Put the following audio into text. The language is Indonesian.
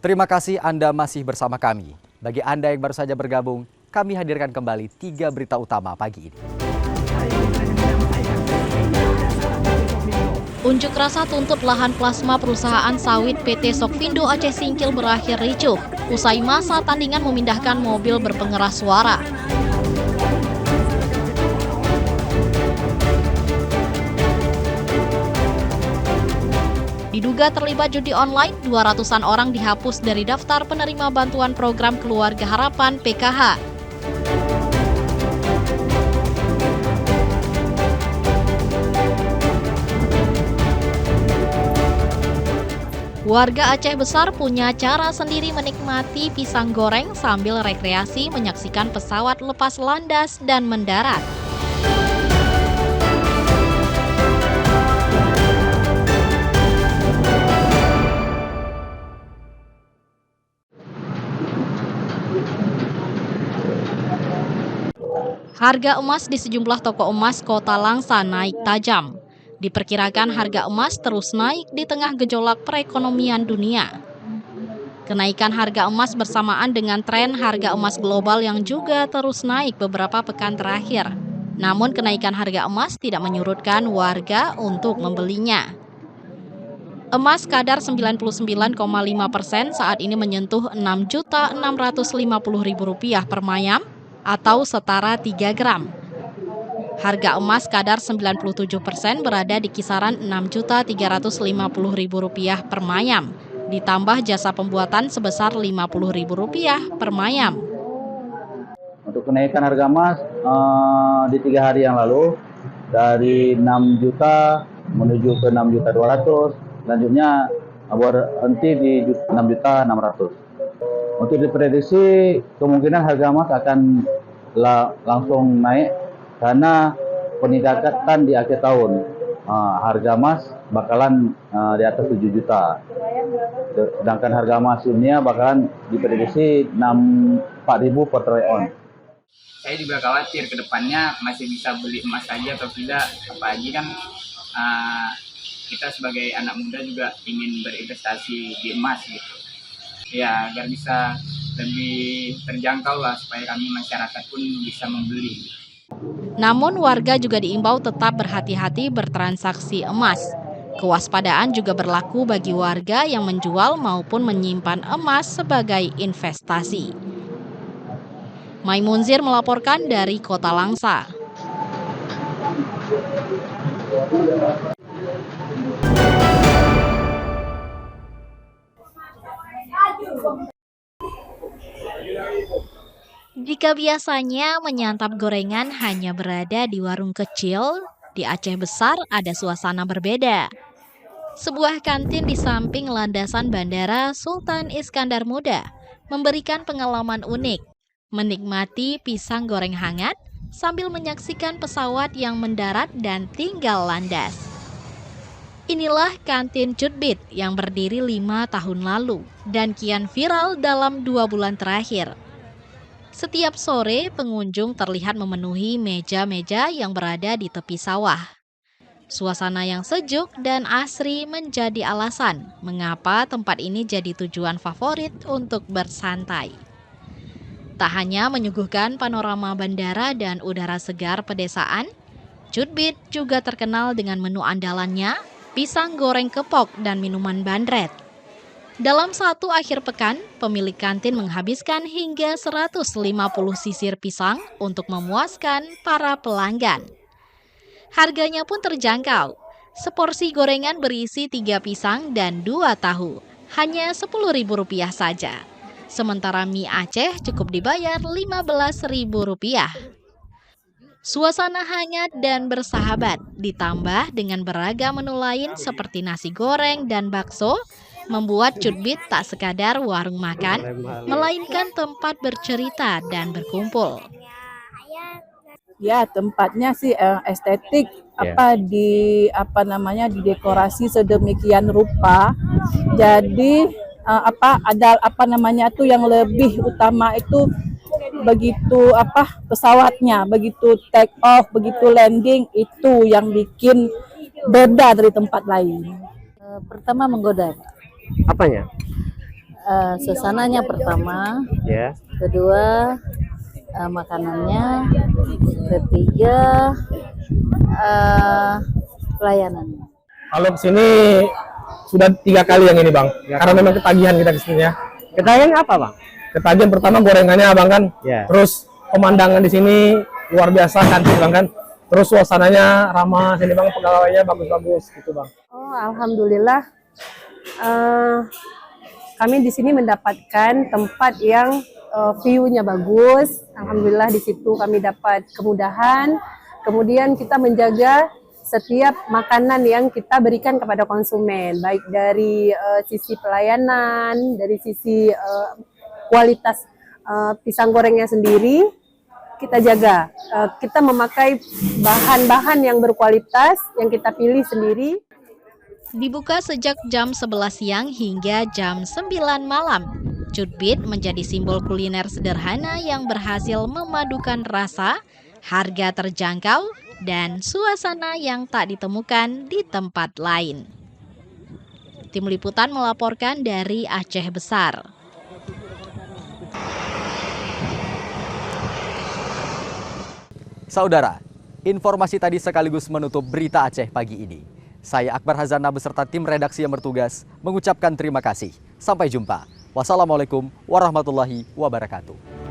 Terima kasih Anda masih bersama kami. Bagi Anda yang baru saja bergabung, kami hadirkan kembali 3 berita utama pagi ini. Unjuk rasa tuntut lahan plasma perusahaan sawit PT Sokvindo Aceh Singkil berakhir ricuh usai masa tandingan memindahkan mobil berpengeras suara. Diduga terlibat judi online, 200-an orang dihapus dari daftar penerima bantuan program Keluarga Harapan PKH. Warga Aceh Besar punya cara sendiri menikmati pisang goreng sambil rekreasi menyaksikan pesawat lepas landas dan mendarat. Harga emas di sejumlah toko emas Kota Langsa naik tajam. Diperkirakan harga emas terus naik di tengah gejolak perekonomian dunia. Kenaikan harga emas bersamaan dengan tren harga emas global yang juga terus naik beberapa pekan terakhir. Namun kenaikan harga emas tidak menyurutkan warga untuk membelinya. Emas kadar 99,5% saat ini menyentuh Rp6.650.000 per mayam atau setara 3 gram. Harga emas kadar 97% berada di kisaran Rp6.350.000 per mayam, ditambah jasa pembuatan sebesar Rp50.000 per mayam. Untuk kenaikan harga emas di 3 hari yang lalu dari 6 juta menuju ke 6.200.000, selanjutnya berhenti di 6.600.000. Untuk diprediksi kemungkinan harga emas akan langsung naik karena peningkatan di akhir tahun. Harga emas bakalan di atas 7 juta. Sedangkan harga emas dunia bakalan diprediksi 4.000 per troy ounce. Saya juga khawatir ke depannya masih bisa beli emas saja atau tidak. Apalagi kan kita sebagai anak muda juga ingin berinvestasi di emas gitu. Ya, agar bisa lebih terjangkau lah supaya kami masyarakat pun bisa membeli. Namun warga juga diimbau tetap berhati-hati bertransaksi emas. Kewaspadaan juga berlaku bagi warga yang menjual maupun menyimpan emas sebagai investasi. Maimunzir melaporkan dari Kota Langsa. Jika biasanya menyantap gorengan hanya berada di warung kecil, di Aceh Besar ada suasana berbeda. Sebuah kantin di samping landasan Bandara Sultan Iskandar Muda memberikan pengalaman unik, menikmati pisang goreng hangat sambil menyaksikan pesawat yang mendarat dan tinggal landas. Inilah kantin Cutbit yang berdiri 5 tahun lalu dan kian viral dalam 2 bulan terakhir. Setiap sore, pengunjung terlihat memenuhi meja-meja yang berada di tepi sawah. Suasana yang sejuk dan asri menjadi alasan mengapa tempat ini jadi tujuan favorit untuk bersantai. Tak hanya menyuguhkan panorama bandara dan udara segar pedesaan, Cutbit juga terkenal dengan menu andalannya, pisang goreng kepok dan minuman bandret. Dalam satu akhir pekan, pemilik kantin menghabiskan hingga 150 sisir pisang untuk memuaskan para pelanggan. Harganya pun terjangkau. Seporsi gorengan berisi 3 pisang dan 2 tahu, hanya Rp10.000 saja. Sementara mie Aceh cukup dibayar Rp15.000. Suasana hangat dan bersahabat, ditambah dengan beragam menu lain seperti nasi goreng dan bakso, membuat Cutbit tak sekadar warung makan, melainkan tempat bercerita dan berkumpul. Ya, tempatnya sih estetik, didekorasi sedemikian rupa. Jadi ada yang lebih utama itu begitu pesawatnya, begitu take off, begitu landing, itu yang bikin beda dari tempat lain. Pertama menggoda. Apanya? Suasananya pertama, Ya. kedua makanannya, ketiga pelayanannya. Kalau kesini sudah 3 kali yang ini bang, karena memang ketagihan kita kesini ya. Ketagihan apa, Bang? Ketagihan pertama gorengannya abang kan, Ya. terus pemandangan di sini luar biasa cantik bang kan, terus suasananya ramah sini bang, pegawainya bagus-bagus gitu bang. Oh, alhamdulillah. Kami di sini mendapatkan tempat yang view-nya bagus. Alhamdulillah di situ kami dapat kemudahan. Kemudian kita menjaga setiap makanan yang kita berikan kepada konsumen, baik dari sisi pelayanan, dari sisi kualitas pisang gorengnya sendiri, kita jaga. Kita memakai bahan-bahan yang berkualitas, yang kita pilih sendiri. Dibuka sejak jam 11 siang hingga jam 9 malam. Cutbit menjadi simbol kuliner sederhana yang berhasil memadukan rasa, harga terjangkau, dan suasana yang tak ditemukan di tempat lain. Tim Liputan melaporkan dari Aceh Besar. Saudara, informasi tadi sekaligus menutup berita Aceh pagi ini. Saya Akbar Hazana beserta tim redaksi yang bertugas mengucapkan terima kasih. Sampai jumpa. Wassalamualaikum warahmatullahi wabarakatuh.